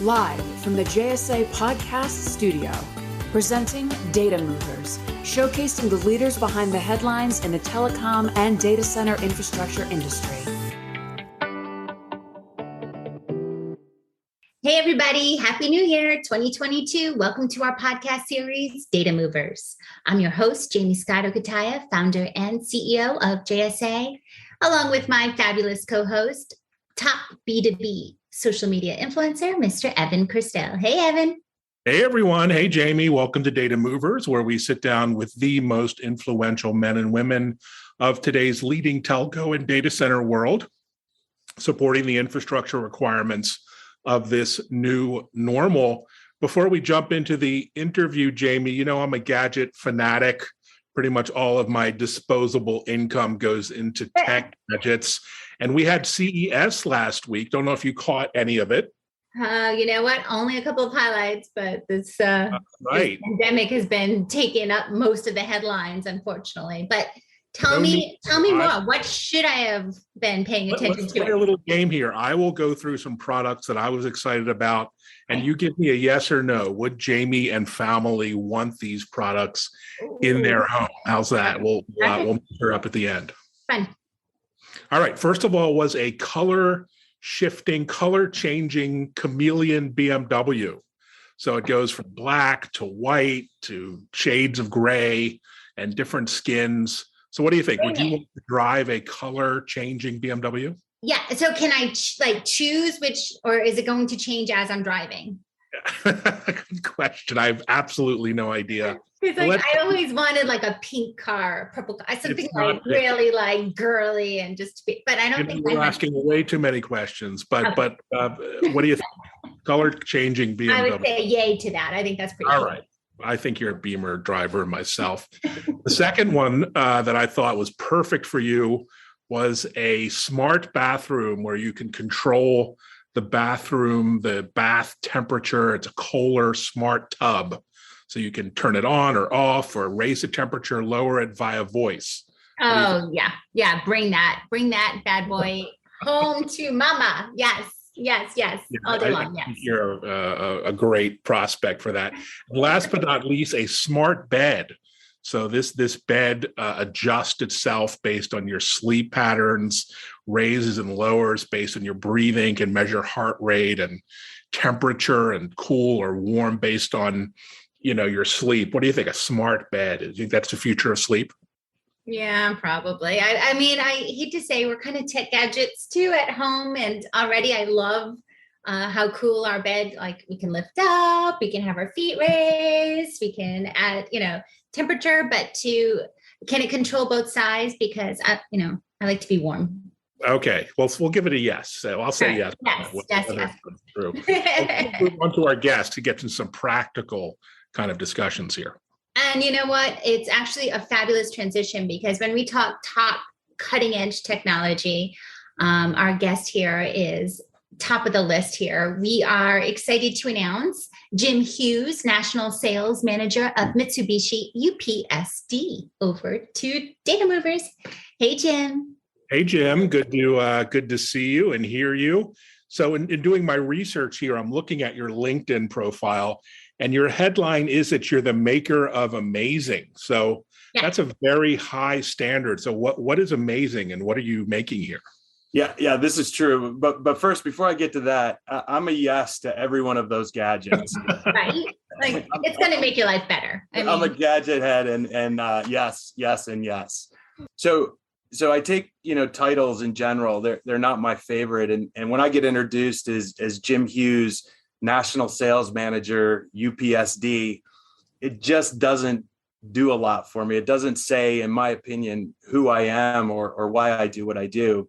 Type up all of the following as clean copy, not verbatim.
Live from the JSA Podcast Studio, presenting Data Movers, showcasing the leaders behind the headlines in the telecom and data center infrastructure industry. Hey everybody, Happy New Year 2022. Welcome to our podcast series, Data Movers. I'm your host, Jamie Scott Okataya, founder and CEO of JSA, along with my fabulous co-host, top B2B social media influencer, Mr. Evan Kirstel. Hey, Evan. Hey, everyone. Hey, Jamie. Welcome to Data Movers, where we sit down with the most influential men and women of today's leading telco and data center world, supporting the infrastructure requirements of this new normal. Before we jump into the interview, Jamie, you know I'm a gadget fanatic. Pretty much all of my disposable income goes into tech gadgets. And we had CES last week. Don't know if you caught any of it. You know what? Only a couple of highlights, but this pandemic has been taking up most of the headlines, unfortunately. But tell me more. What should I have been paying attention Let's to? play a little game here. I will go through some products that I was excited about, and you give me a yes or no. Would Jamie and family want these products in their home? How's that? We'll measure up at the end. Fun. All right. First of all, was a color changing chameleon BMW. So it goes from black to white to shades of gray and different skins. So what do you think? Would you want to drive a color changing BMW? Yeah. So can I choose which, or is it going to change as I'm driving? Good question. I have absolutely no idea. Because I always wanted like a pink car, purple car, something like really like girly and just but I don't think you're asking way too many questions. But what do you think? Color changing BMW? I would say yay to that. I think that's pretty all cool. Right. I think you're a Beamer driver myself. The second one that I thought was perfect for you was a smart bathroom where you can control the bathroom, the bath temperature. It's a Kohler smart tub. So you can turn it on or off or raise the temperature, lower it via voice. Oh, yeah. Yeah. Bring that bad boy home to mama. Yes. Yeah, all day long. Yes. You're a great prospect for that. Last but not least, a smart bed. So this bed adjusts itself based on your sleep patterns, raises and lowers based on your breathing, can measure heart rate and temperature and cool or warm based on, your sleep. What do you think? A smart bed? Do you think that's the future of sleep? Yeah, probably. I mean, I hate to say we're kind of tech gadgets too at home. And already I love how cool our bed, like we can lift up, we can have our feet raised, we can add, temperature, but can it control both sides? Because I like to be warm. Okay. Well, we'll give it a yes. So I'll say yes. Yes. True. We'll move on to our guest to get to some practical kind of discussions here. And you know what? It's actually a fabulous transition because when we talk top cutting edge technology, our guest here is top of the list here. We are excited to announce Jim Hughes, National Sales Manager of Mitsubishi UPSD, over to Data Movers. Hey, Jim. Hey, Jim. Good to see you and hear you. So in doing my research here, I'm looking at your LinkedIn profile. And your headline is that you're the maker of amazing. So That's a very high standard. So what is amazing and what are you making here? Yeah, this is true. But first, before I get to that, I'm a yes to every one of those gadgets. Right? Like it's going to make your life better. I'm a gadget head and yes, and yes. So I take, titles in general. They're not my favorite. And when I get introduced as Jim Hughes, National Sales Manager, UPSD, it just doesn't do a lot for me. It doesn't say, in my opinion, who I am or why I do what I do.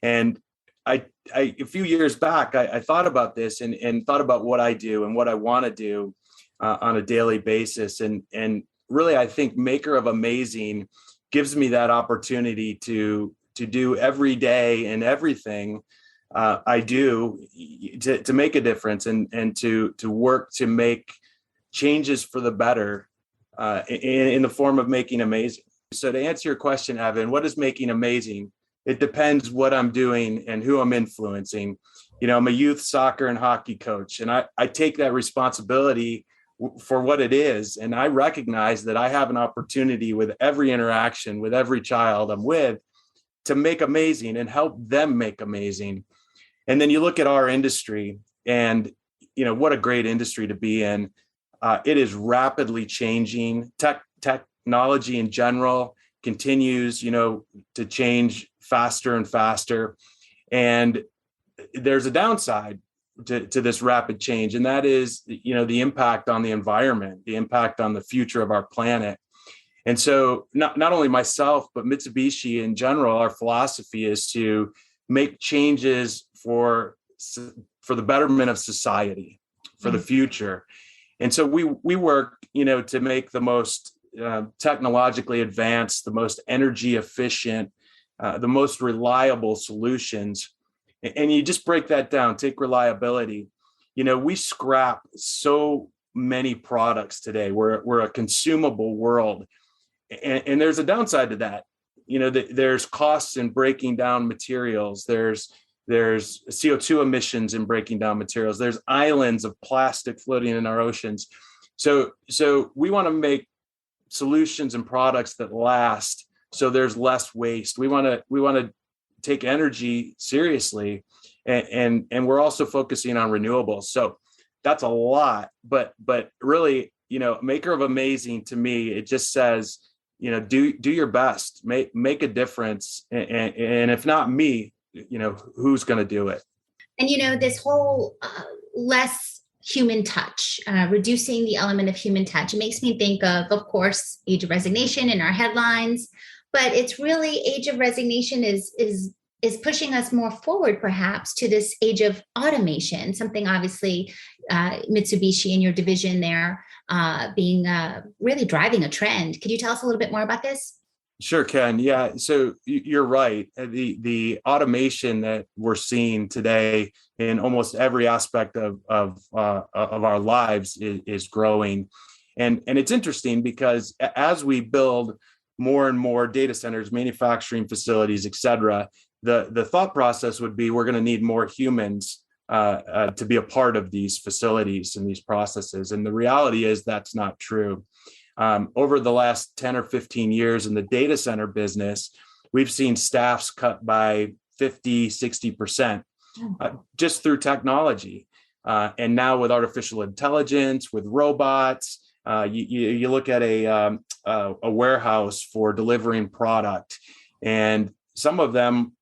And I a few years back, I thought about this and thought about what I do and what I want to do on a daily basis. And really, I think Maker of Amazing gives me that opportunity to do every day and everything I do to make a difference and to work to make changes for the better in the form of making amazing. So to answer your question, Evan, what is making amazing? It depends what I'm doing and who I'm influencing. I'm a youth soccer and hockey coach, and I take that responsibility for what it is. And I recognize that I have an opportunity with every interaction with every child I'm with to make amazing and help them make amazing. And then you look at our industry, and what a great industry to be in. It is rapidly changing. Technology in general continues, to change faster and faster. And there's a downside to this rapid change, and that is, the impact on the environment, the impact on the future of our planet. And so not only myself, but Mitsubishi in general, our philosophy is to make changes for the betterment of society, for the future. And so we work, to make the most technologically advanced, the most energy efficient, the most reliable solutions. And you just break that down, take reliability. We scrap so many products today. We're a consumable world. And there's a downside to that. There's costs in breaking down materials. There's CO2 emissions in breaking down materials. There's islands of plastic floating in our oceans. So we want to make solutions and products that last, so there's less waste. We want to take energy seriously, and we're also focusing on renewables. So that's a lot, but really, maker of amazing, to me, it just says, do your best, make a difference, and if not me, who's going to do it? And this whole less human touch, reducing the element of human touch, it makes me think of course, Age of Resignation in our headlines. But it's really Age of Resignation is pushing us more forward, perhaps, to this age of automation, something obviously Mitsubishi and your division there being really driving a trend. Could you tell us a little bit more about this? Sure, Ken. Yeah. So you're right. The automation that we're seeing today in almost every aspect of our lives is growing. And it's interesting because as we build more and more data centers, manufacturing facilities, et cetera, the thought process would be we're going to need more humans to be a part of these facilities and these processes. And the reality is that's not true. Over the last 10 or 15 years in the data center business, we've seen staffs cut by 50, 60% just through technology. And now with artificial intelligence, with robots, you look at a warehouse for delivering product, and some of them,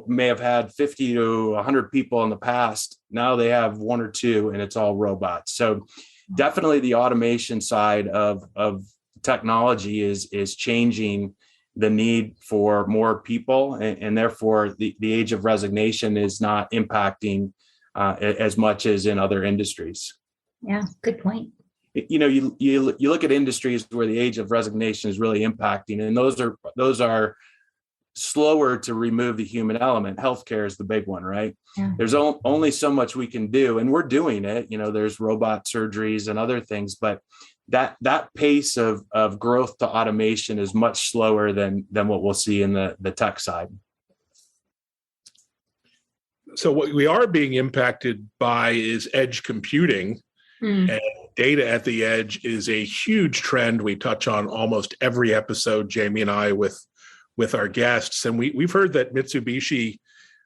may have had 50 to 100 people in the past. Now they have one or two, and it's all robots. So definitely the automation side of technology is changing the need for more people, and therefore the age of resignation is not impacting as much as in other industries. Yeah, good point. You look at industries where the age of resignation is really impacting, and those are slower to remove the human element. Healthcare is the big one, right? Yeah. There's only so much we can do, and we're doing it. There's robot surgeries and other things, but that pace of growth to automation is much slower than what we'll see in the tech side. So what we are being impacted by is edge computing, and data at the edge is a huge trend we touch on almost every episode, Jamie and I, with our guests. And we've heard that Mitsubishi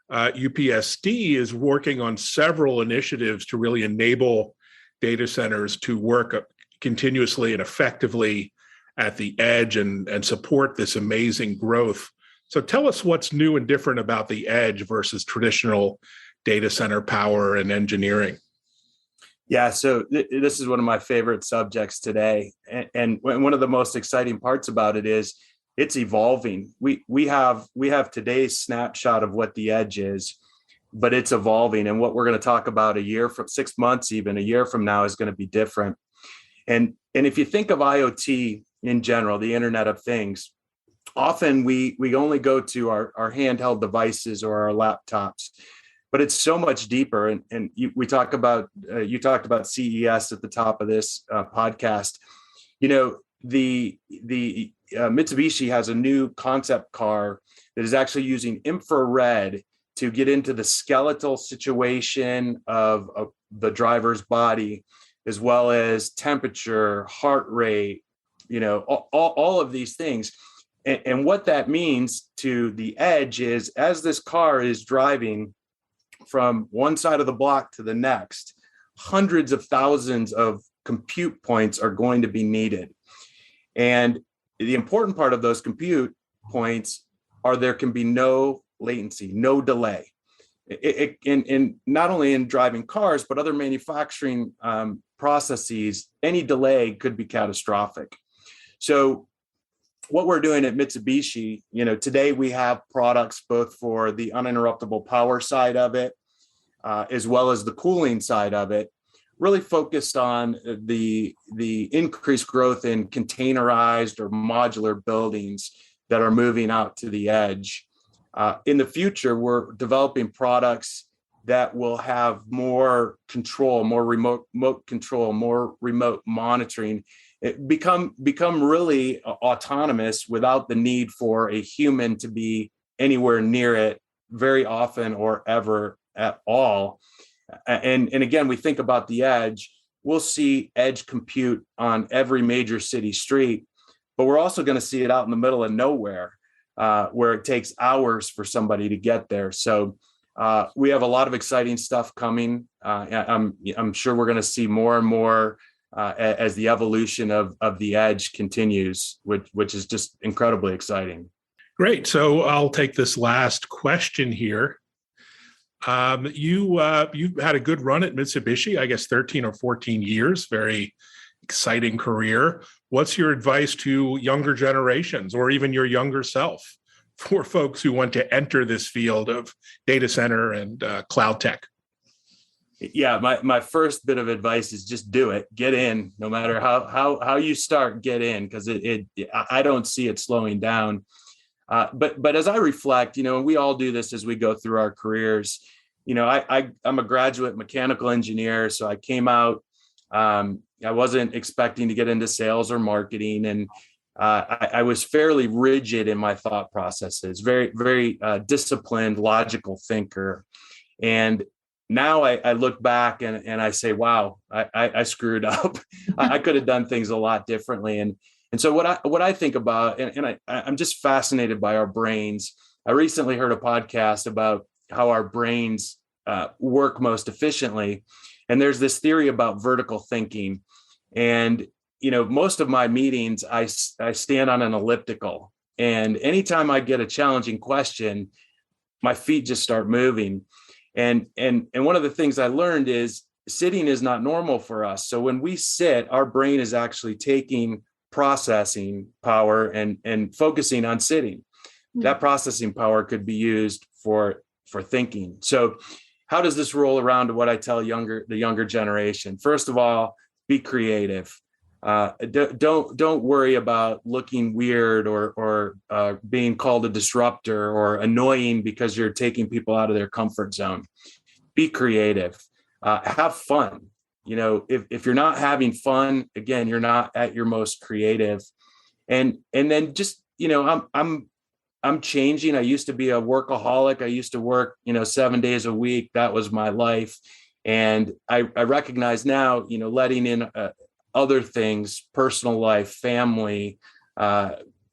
UPSD is working on several initiatives to really enable data centers to work continuously and effectively at the edge and support this amazing growth. So tell us what's new and different about the edge versus traditional data center power and engineering. Yeah, so this is one of my favorite subjects today. And one of the most exciting parts about it is it's evolving. We have today's snapshot of what the edge is, but it's evolving. And what we're going to talk about 6 months, even a year from now, is going to be different. And if you think of IoT in general, the Internet of Things, often we only go to our handheld devices or our laptops, but it's so much deeper. And you talked about CES at the top of this podcast. The Mitsubishi has a new concept car that is actually using infrared to get into the skeletal situation of the driver's body, as well as temperature, heart rate, all of these things. And what that means to the edge is, as this car is driving from one side of the block to the next, hundreds of thousands of compute points are going to be needed. And the important part of those compute points are there can be no latency, no delay. In not only in driving cars, but other manufacturing processes, any delay could be catastrophic. So what we're doing at Mitsubishi, today we have products both for the uninterruptible power side of it, as well as the cooling side of it, really focused on the increased growth in containerized or modular buildings that are moving out to the edge. In the future, we're developing products that will have more control, more remote control, more remote monitoring, become really autonomous without the need for a human to be anywhere near it very often or ever at all. And again, we think about the edge, we'll see edge compute on every major city street, but we're also going to see it out in the middle of nowhere, where it takes hours for somebody to get there. So we have a lot of exciting stuff coming. I'm sure we're going to see more and more as the evolution of the edge continues, which is just incredibly exciting. Great. So I'll take this last question here. You've had a good run at Mitsubishi, I guess 13 or 14 years, very exciting career. What's your advice to younger generations or even your younger self for folks who want to enter this field of data center and cloud tech? Yeah, my first bit of advice is just do it. Get in, no matter how you start, get in, because I don't see it slowing down. But as I reflect, and we all do this as we go through our careers, I'm a graduate mechanical engineer, so I came out. I wasn't expecting to get into sales or marketing, and I was fairly rigid in my thought processes, very, very disciplined, logical thinker. And now I look back and I say, wow, I screwed up. I could have done things a lot differently. And so what I think about, and I'm just fascinated by our brains. I recently heard a podcast about how our brains work most efficiently. And there's this theory about vertical thinking. And, most of my meetings, I stand on an elliptical. And anytime I get a challenging question, my feet just start moving. And one of the things I learned is sitting is not normal for us. So when we sit, our brain is actually taking processing power and focusing on sitting. Mm-hmm. That processing power could be used for thinking. So how does this roll around to what I tell the younger generation? First of all, be creative. Don't worry about looking weird or being called a disruptor or annoying because you're taking people out of their comfort zone. Be creative. Have fun. If you're not having fun, again, you're not at your most creative. And then just, I'm changing. I used to be a workaholic. I used to work, 7 days a week. That was my life. And I recognize now, letting in other things, personal life, family,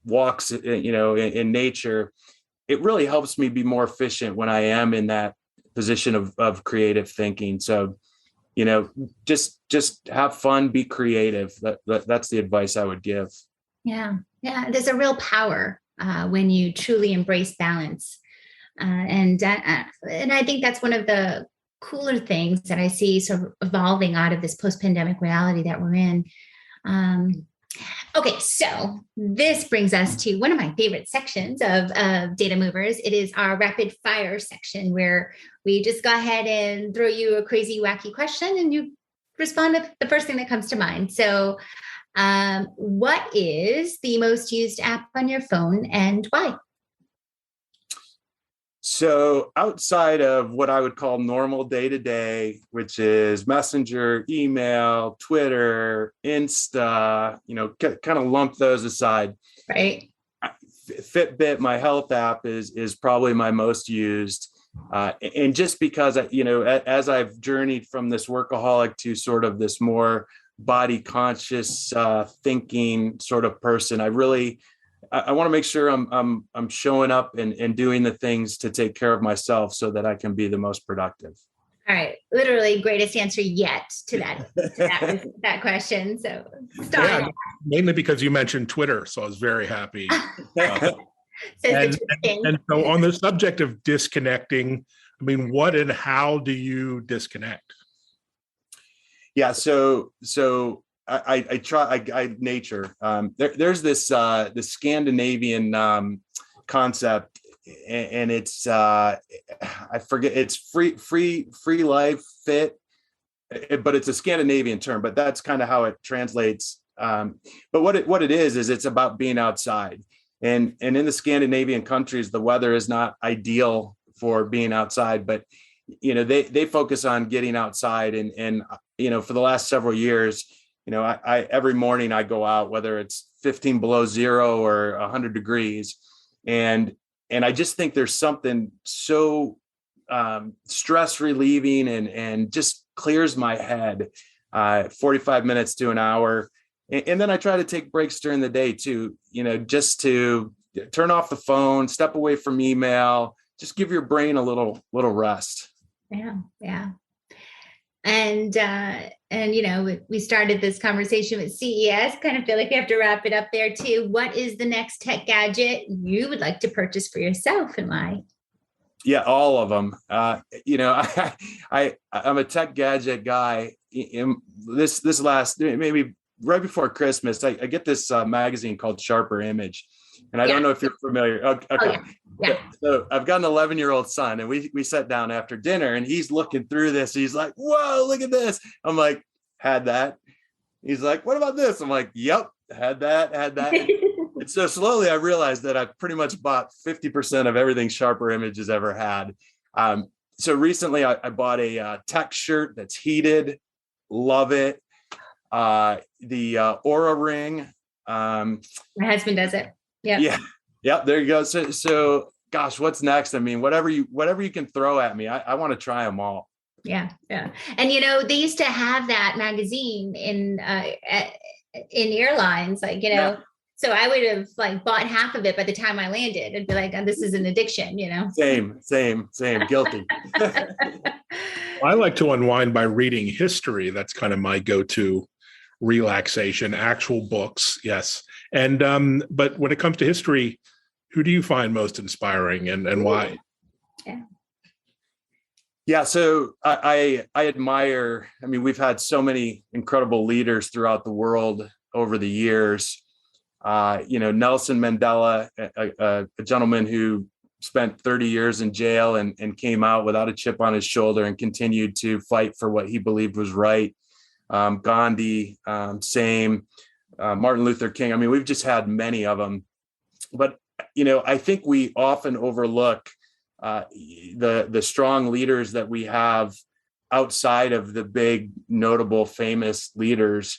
walks, in nature, it really helps me be more efficient when I am in that position of creative thinking. So, just have fun, be creative. That's the advice I would give. Yeah. There's a real power when you truly embrace balance. And I think that's one of the cooler things that I see sort of evolving out of this post-pandemic reality that we're in. Okay, so this brings us to one of my favorite sections of Data Movers. It is our rapid fire section, where we just go ahead and throw you a crazy, wacky question and you respond with the first thing that comes to mind. So what is the most used app on your phone and why? So outside of what I would call normal day-to-day, which is Messenger, email, Twitter, Insta, kind of lump those aside. Right. Fitbit, my health app, is probably my most used. And just because, as I've journeyed from this workaholic to sort of this more body conscious thinking sort of person, I want to make sure I'm showing up and doing the things to take care of myself so that I can be the most productive. All right, literally greatest answer yet to that question. So mainly because you mentioned Twitter, so I was very happy. And so on the subject of disconnecting, I mean, what and how do you disconnect? Yeah, so I try nature. There's this Scandinavian concept, and it's I forget, it's free life fit, but it's a Scandinavian term, but that's kind of how it translates. But what it is it's about being outside. And in the Scandinavian countries, the weather is not ideal for being outside, but they focus on getting outside. And for the last several years, I every morning I go out, whether it's 15 below zero or 100 degrees, and I just think there's something so stress relieving and just clears my head. 45 minutes to an hour. And then I try to take breaks during the day too, just to turn off the phone, step away from email, just give your brain a little rest. Yeah. Yeah. And we started this conversation with CES, kind of feel like we have to wrap it up there too. What is the next tech gadget you would like to purchase for yourself and why? Yeah, all of them. I'm a tech gadget guy. This last, maybe right before Christmas, I get this magazine called Sharper Image, and I don't know if you're familiar. Okay. Oh, yeah. So I've got an 11-year-old son, and we sat down after dinner, and he's looking through this. He's like, "Whoa, look at this!" I'm like, "Had that." He's like, "What about this?" I'm like, "Yep, had that." And so slowly, I realized that I pretty much bought 50% of everything Sharper Image has ever had. So recently, I bought a tech shirt that's heated. Love it. The Aura ring. My husband does it. Yeah. There you go. So gosh, what's next? I mean, whatever you can throw at me, I want to try them all. Yeah. And they used to have that magazine in airlines, Yeah. So I would have bought half of it by the time I landed and be like, oh, this is an addiction, Same. Guilty. I like to unwind by reading history. That's kind of my go-to relaxation, actual books. Yes. And, but when it comes to history, who do you find most inspiring and why? Yeah. So I admire, we've had so many incredible leaders throughout the world over the years. Nelson Mandela, a gentleman who spent 30 years in jail and came out without a chip on his shoulder and continued to fight for what he believed was right. Gandhi, same. Martin Luther King. We've just had many of them. But, I think we often overlook the strong leaders that we have outside of the big, notable, famous leaders.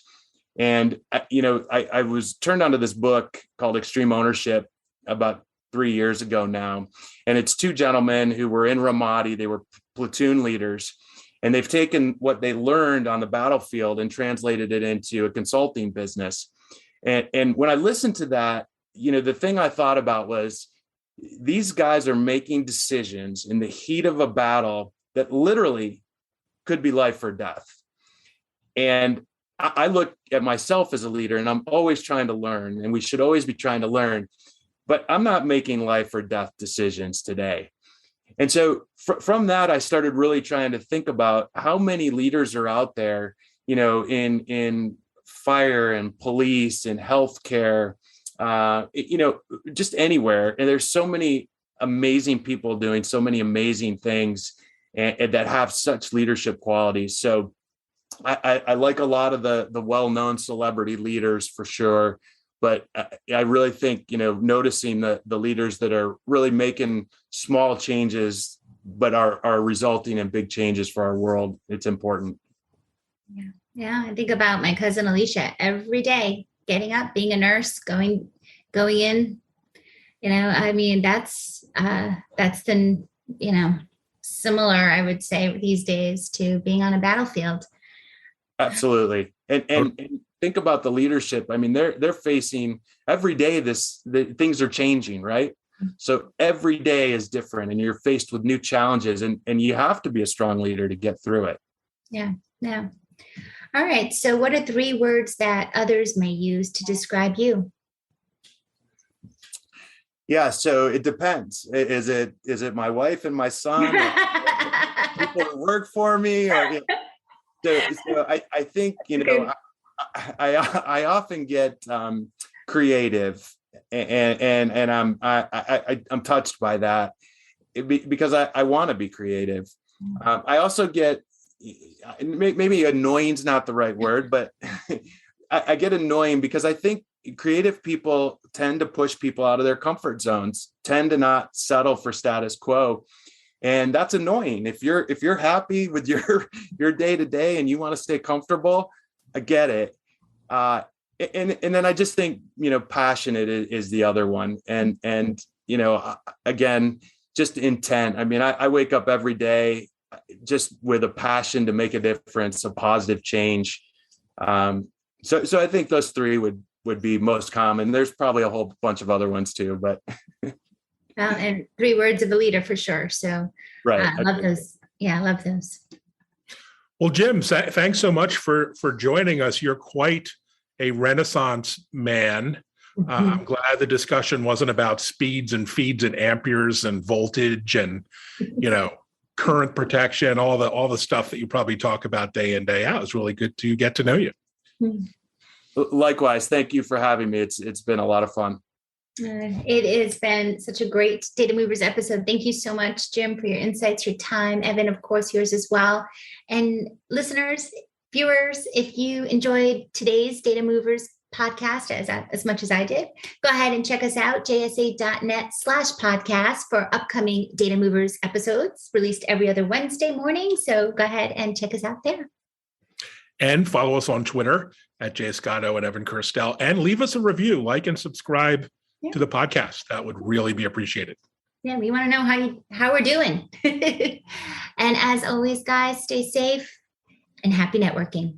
And, I was turned onto this book called Extreme Ownership about 3 years ago now. And it's two gentlemen who were in Ramadi. They were platoon leaders. And they've taken what they learned on the battlefield and translated it into a consulting business. And when I listened to that, the thing I thought about was these guys are making decisions in the heat of a battle that literally could be life or death. And I look at myself as a leader, and I'm always trying to learn, and we should always be trying to learn, but I'm not making life or death decisions today. And so from that, I started really trying to think about how many leaders are out there, in fire and police and healthcare, just anywhere. And there's so many amazing people doing so many amazing things and that have such leadership qualities. So I like a lot of the well-known celebrity leaders for sure. But I really think, noticing the leaders that are really making small changes, but are resulting in big changes for our world, it's important. Yeah. I think about my cousin Alicia every day, getting up, being a nurse, going in. That's the similar, I would say, these days to being on a battlefield. Absolutely. And think about the leadership. I mean, they're facing every day things are changing, right? So every day is different and you're faced with new challenges and you have to be a strong leader to get through it. Yeah. Yeah. All right. So what are 3 words that others may use to describe you? Yeah. So it depends. Is it my wife and my son? People who work for me? Or, so I think, I often get creative and I'm touched by that because I want to be creative. I also get, maybe annoying is not the right word, but I get annoying because I think creative people tend to push people out of their comfort zones, tend to not settle for status quo. And that's annoying. If you're happy with your day to day and you want to stay comfortable, I get it. And then I just think, passionate is the other one. And again, just intent. I mean, I wake up every day just with a passion to make a difference, a positive change. So I think those 3 would be most common. There's probably a whole bunch of other ones too, but. And 3 words of a leader for sure. So right. I love those. Yeah, I love those. Well, Jim, thanks so much for joining us. You're quite a Renaissance man. I'm glad the discussion wasn't about speeds and feeds and amperes and voltage and, current protection, all the stuff that you probably talk about day in, day out. It's really good to get to know you. Likewise. Thank you for having me. It's been a lot of fun. It has been such a great Data Movers episode. Thank you so much, Jim, for your insights, your time. Evan, of course, yours as well. And listeners, viewers, if you enjoyed today's Data Movers podcast as much as I did, go ahead and check us out, jsa.net/podcast for upcoming Data Movers episodes released every other Wednesday morning. So go ahead and check us out there. And follow us on Twitter at @JScotto and Evan Kirstel, and leave us a review, like and subscribe to the podcast. That would really be appreciated. Yeah, we want to know how we're doing. And as always, guys, stay safe and happy networking.